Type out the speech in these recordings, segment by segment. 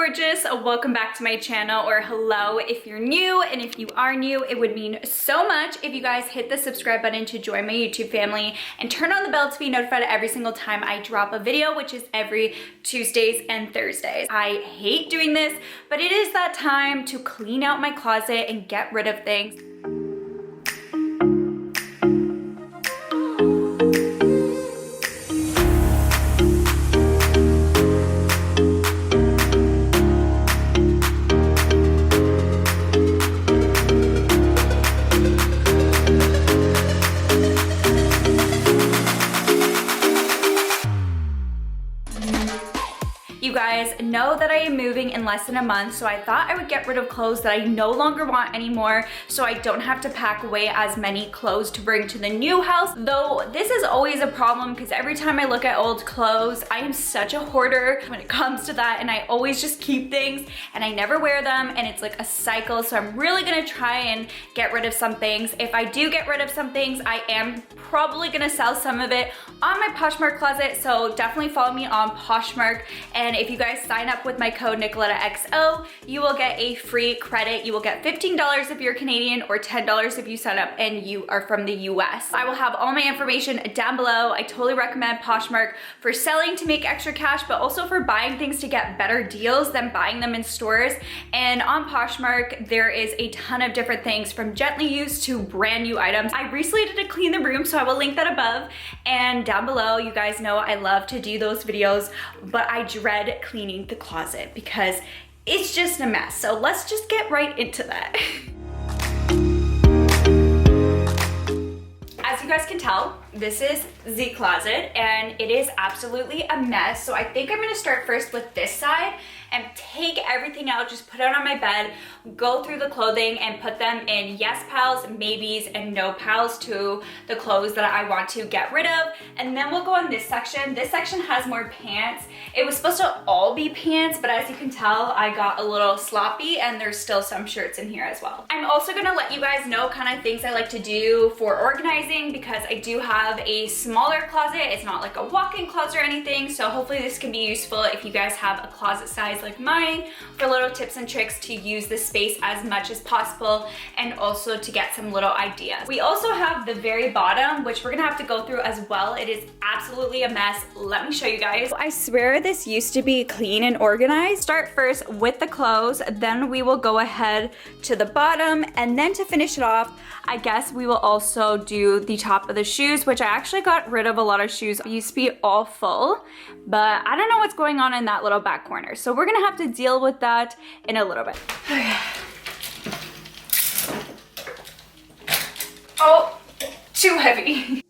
gorgeous, welcome back to my channel, or hello if you're new. And if you are new, it would mean so much if you guys hit the subscribe button to join my YouTube family and turn on the bell to be notified every single time I drop a video, which is every Tuesdays and Thursdays. I hate doing this, but it is that time to clean out my closet and get rid of things. You guys know that I am moving in less than a month, so I thought I would get rid of clothes that I no longer want anymore so I don't have to pack away as many clothes to bring to the new house. Though this is always a problem because every time I look at old clothes, I am such a hoarder when it comes to that, and I always just keep things and I never wear them, and it's like a cycle. So I'm really gonna try and get rid of some things. If I do get rid of some things, I am probably gonna sell some of it on my Poshmark closet, so definitely follow me on Poshmark. And if you guys sign up with my code NICOLETTAXO, you will get a free credit. You will get $15 if you're Canadian or $10 if you sign up and you are from the US. I will have all my information down below. I totally recommend Poshmark for selling to make extra cash, but also for buying things to get better deals than buying them in stores. And on Poshmark, there is a ton of different things from gently used to brand new items. I recently did a clean the room, so I will link that above and down below. You guys know I love to do those videos, but I dread cleaning the closet because it's just a mess. So let's just get right into that. As you guys can tell, this is the closet and it is absolutely a mess. So I think I'm gonna start first with this side and take everything out, just put it on my bed, go through the clothing and put them in yes piles, maybes, and no piles to the clothes that I want to get rid of. And then we'll go on this section. This section has more pants. It was supposed to all be pants, but as you can tell, I got a little sloppy and there's still some shirts in here as well. I'm also gonna let you guys know kind of things I like to do for organizing because I do have a smaller closet. It's not like a walk-in closet or anything, so hopefully this can be useful if you guys have a closet size like mine, for little tips and tricks to use this space as much as possible and also to get some little ideas. We also have the very bottom, which we're gonna have to go through as well. It is absolutely a mess. Let me show you guys. I swear this used to be clean and organized. Start first with the clothes, then we will go ahead to the bottom, and then to finish it off, I guess we will also do the top of the shoes, which I actually got rid of a lot of shoes. It used to be all full, but I don't know what's going on in that little back corner. So we're gonna have to deal with that in a little bit. Oh, too heavy.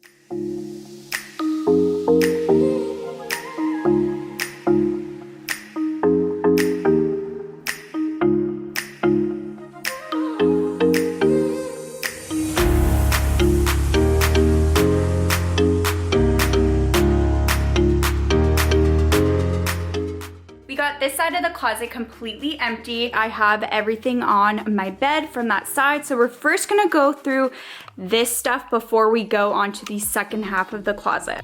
This side of the closet completely empty. I have everything on my bed from that side. So we're first gonna go through this stuff before we go on to the second half of the closet.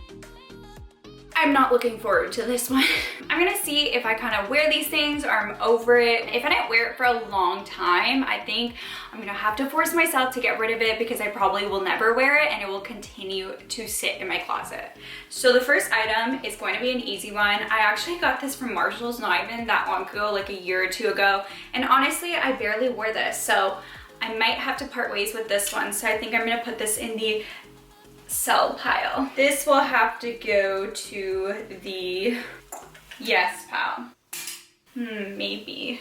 I'm not looking forward to this one. I'm gonna see if I kind of wear these things or I'm over it. If I didn't wear it for a long time, I think I'm gonna have to force myself to get rid of it because I probably will never wear it and it will continue to sit in my closet. So the first item is going to be an easy one. I actually got this from Marshall's not even that long ago, like a year or two ago. And honestly, I barely wore this. So I might have to part ways with this one. So I think I'm gonna put this in the sell pile. This will have to go to the yes pile. Maybe.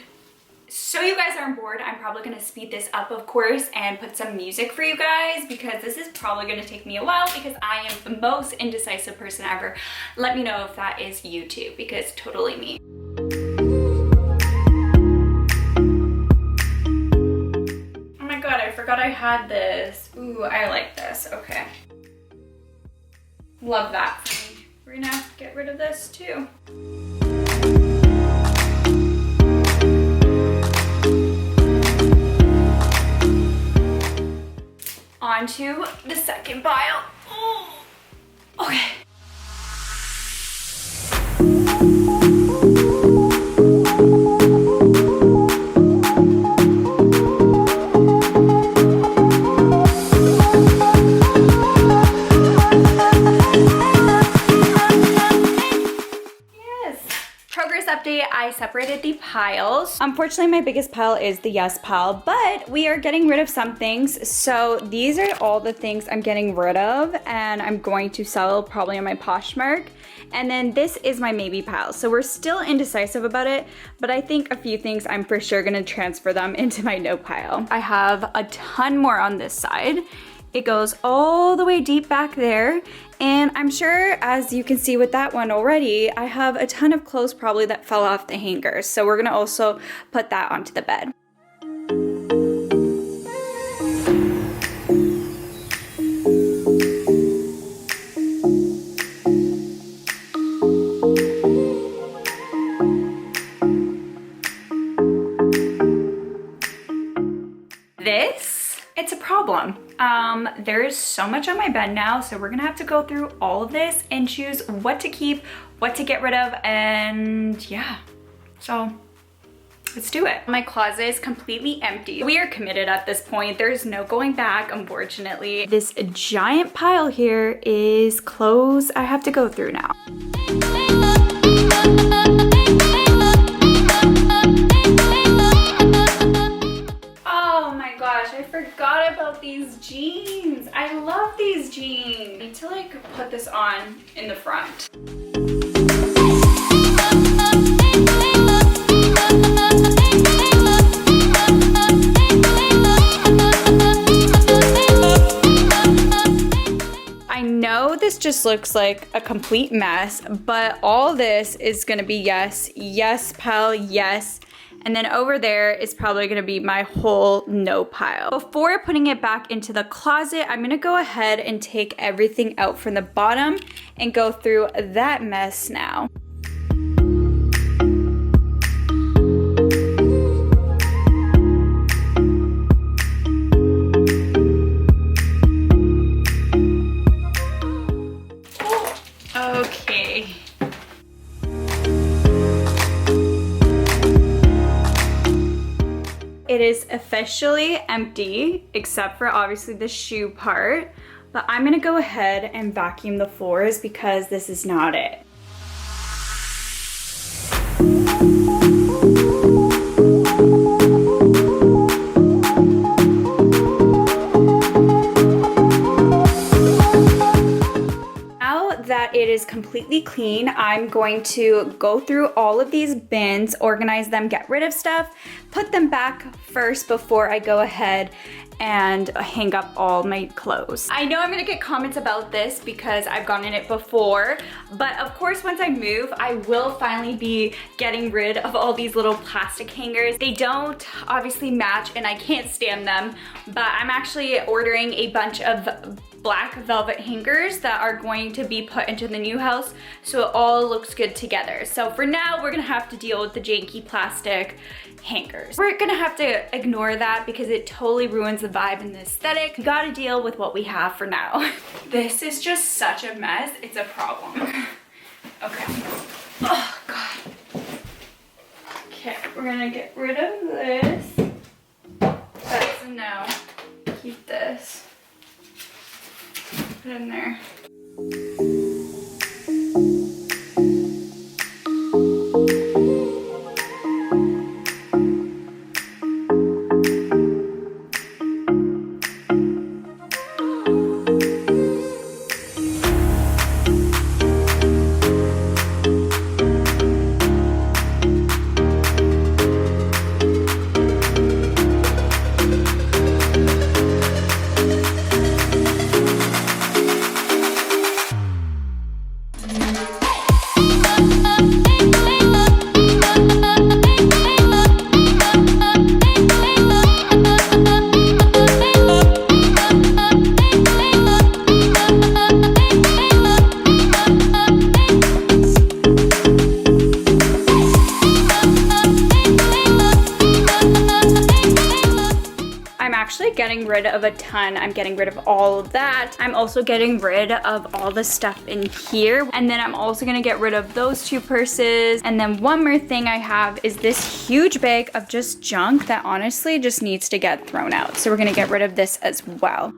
So you guys aren't bored, I'm probably gonna speed this up, of course, and put some music for you guys because this is probably gonna take me a while because I am the most indecisive person ever. Let me know if that is you too, because totally me. Oh my god, I forgot I had this. Ooh, I like this. Okay. Love that for me. We're gonna have to get rid of this too. On to the second pile. Oh. Okay. I separated the piles. Unfortunately, my biggest pile is the yes pile, but we are getting rid of some things. So these are all the things I'm getting rid of and I'm going to sell probably on my Poshmark. And then this is my maybe pile. So we're still indecisive about it, but I think a few things I'm for sure gonna transfer them into my no pile. I have a ton more on this side. It goes all the way deep back there. And I'm sure, as you can see with that one already, I have a ton of clothes probably that fell off the hangers. So we're gonna also put that onto the bed. It's a problem. There is so much on my bed now, so we're gonna have to go through all of this and choose what to keep, what to get rid of, and yeah, so let's do it. My closet is completely empty. We are committed at this point. There's no going back, unfortunately. This giant pile here is clothes I have to go through now. I forgot about these jeans. I love these jeans. I need to like put this on in the front. I know this just looks like a complete mess, but all this is gonna be yes, yes pile, yes. And then over there is probably gonna be my whole no pile. Before putting it back into the closet, I'm gonna go ahead and take everything out from the bottom and go through that mess now. Okay. It is officially empty, except for obviously the shoe part, but I'm gonna go ahead and vacuum the floors because this is not it. That it is completely clean, I'm going to go through all of these bins, organize them, get rid of stuff, put them back first before I go ahead and hang up all my clothes. I know I'm gonna get comments about this because I've gone in it before, but of course once I move, I will finally be getting rid of all these little plastic hangers. They don't obviously match and I can't stand them, but I'm actually ordering a bunch of black velvet hangers that are going to be put into the new house so it all looks good together. So for now, we're gonna have to deal with the janky plastic hangers. We're gonna have to ignore that because it totally ruins the vibe and the aesthetic. We gotta deal with what we have for now. This is just such a mess, it's a problem. Okay. Oh God. Okay, we're gonna get rid of this. That's a no. Keep this. Put it in there. Getting rid of a ton. I'm getting rid of all of that. I'm also getting rid of all the stuff in here. And then I'm also gonna get rid of those two purses. And then one more thing I have is this huge bag of just junk that honestly just needs to get thrown out. So we're gonna get rid of this as well.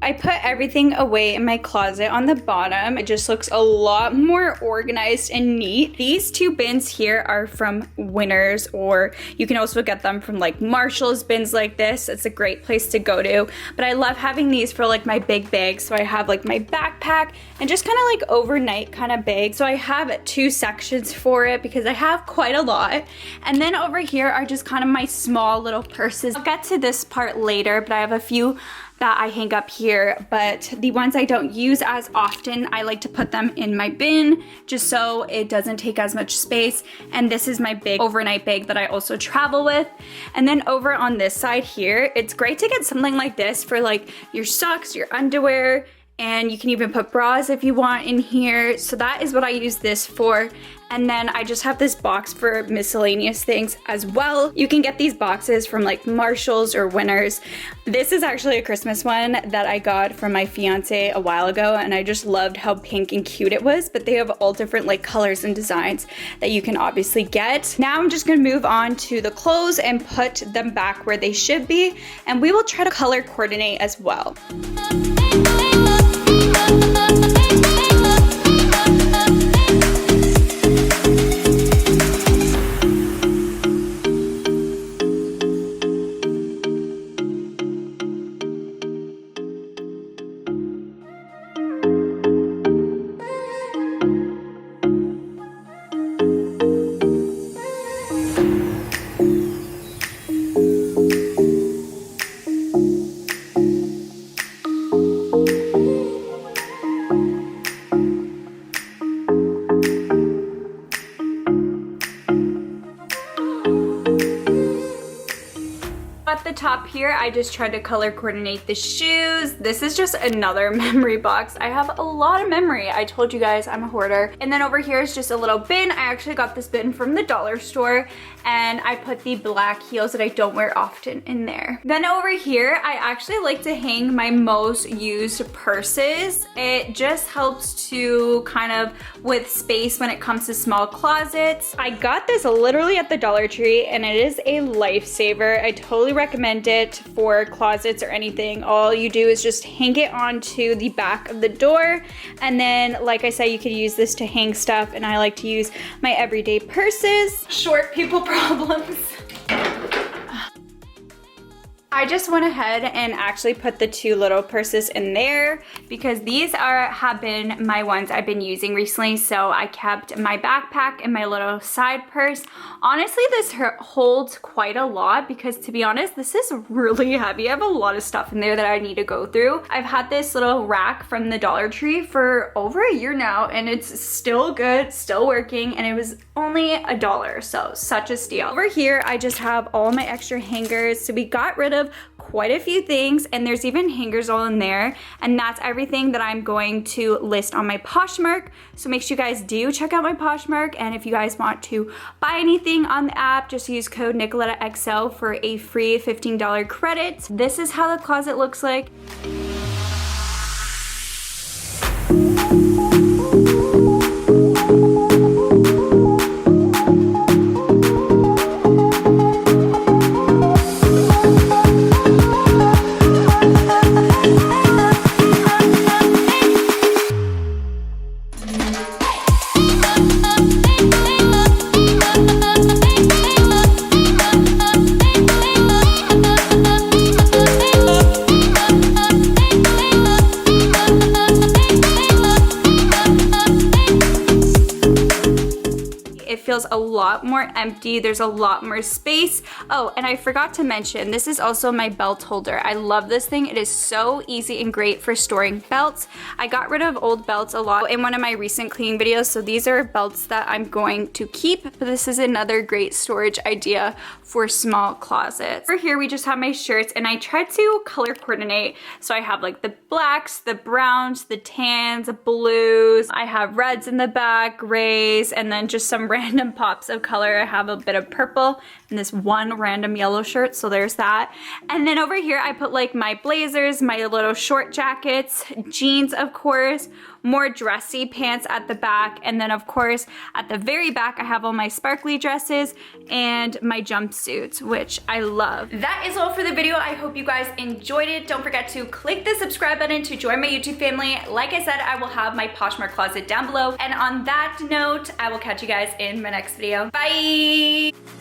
I put everything away in my closet on the bottom. It just looks a lot more organized and neat. These two bins here are from Winners, or you can also get them from like Marshall's bins like this. It's a great place to go to. But I love having these for like my big bags. So I have like my backpack and just kind of like overnight kind of bag. So I have two sections for it because I have quite a lot. And then over here are just kind of my small little purses. I'll get to this part later, but I have a few that I hang up here, but the ones I don't use as often, I like to put them in my bin just so it doesn't take as much space. And this is my big overnight bag that I also travel with. And then over on this side here, it's great to get something like this for like your socks, your underwear, and you can even put bras if you want in here. So that is what I use this for. And then I just have this box for miscellaneous things as well. You can get these boxes from like Marshall's or Winners. This is actually a Christmas one that I got from my fiance a while ago, and I just loved how pink and cute it was, but they have all different like colors and designs that you can obviously get. Now I'm just gonna move on to the clothes and put them back where they should be, and we will try to color coordinate as well. At the top here, I just tried to color coordinate the shoes. This is just another memory box. I have a lot of memory. I told you guys I'm a hoarder. And then over here is just a little bin. I actually got this bin from the dollar store, and I put the black heels that I don't wear often in there. Then over here, I actually like to hang my most used purses. It just helps to kind of with space when it comes to small closets. I got this literally at the Dollar Tree, and it is a lifesaver. I totally recommend it for closets or anything. All you do is just hang it onto the back of the door, and then like I said, you could use this to hang stuff, and I like to use my everyday purses. Short people problems. I just went ahead and actually put the two little purses in there because these have been my ones I've been using recently. So I kept my backpack and my little side purse. Honestly, this holds quite a lot because, to be honest, this is really heavy. I have a lot of stuff in there that I need to go through. I've had this little rack from the Dollar Tree for over a year now, and it's still good, still working, and it was only $1, so such a steal. Over here, I just have all my extra hangers. So we got rid of quite a few things, and there's even hangers all in there, and that's everything that I'm going to list on my Poshmark. So make sure you guys do check out my Poshmark, and if you guys want to buy anything on the app, just use code NICOLETTAXO for a free $15 credit. This is how the closet looks like. Feels a lot more empty. There's a lot more space. Oh, and I forgot to mention, this is also my belt holder. I love this thing. It is so easy and great for storing belts. I got rid of old belts a lot in one of my recent cleaning videos, so these are belts that I'm going to keep, but this is another great storage idea for small closets. Over here, we just have my shirts, and I tried to color coordinate. So I have like the blacks, the browns, the tans, blues. I have reds in the back, grays, and then just some random random pops of color. I have a bit of purple and this one random yellow shirt, so there's that. And then over here I put like my blazers, my little short jackets, jeans of course, more dressy pants at the back, and then of course at the very back I have all my sparkly dresses and my jumpsuits, which I love. That is all for the video. I hope you guys enjoyed it. Don't forget to click the subscribe button to join my YouTube family. Like I said, I will have my Poshmark closet down below. And on that note, I will catch you guys in my next video. Bye!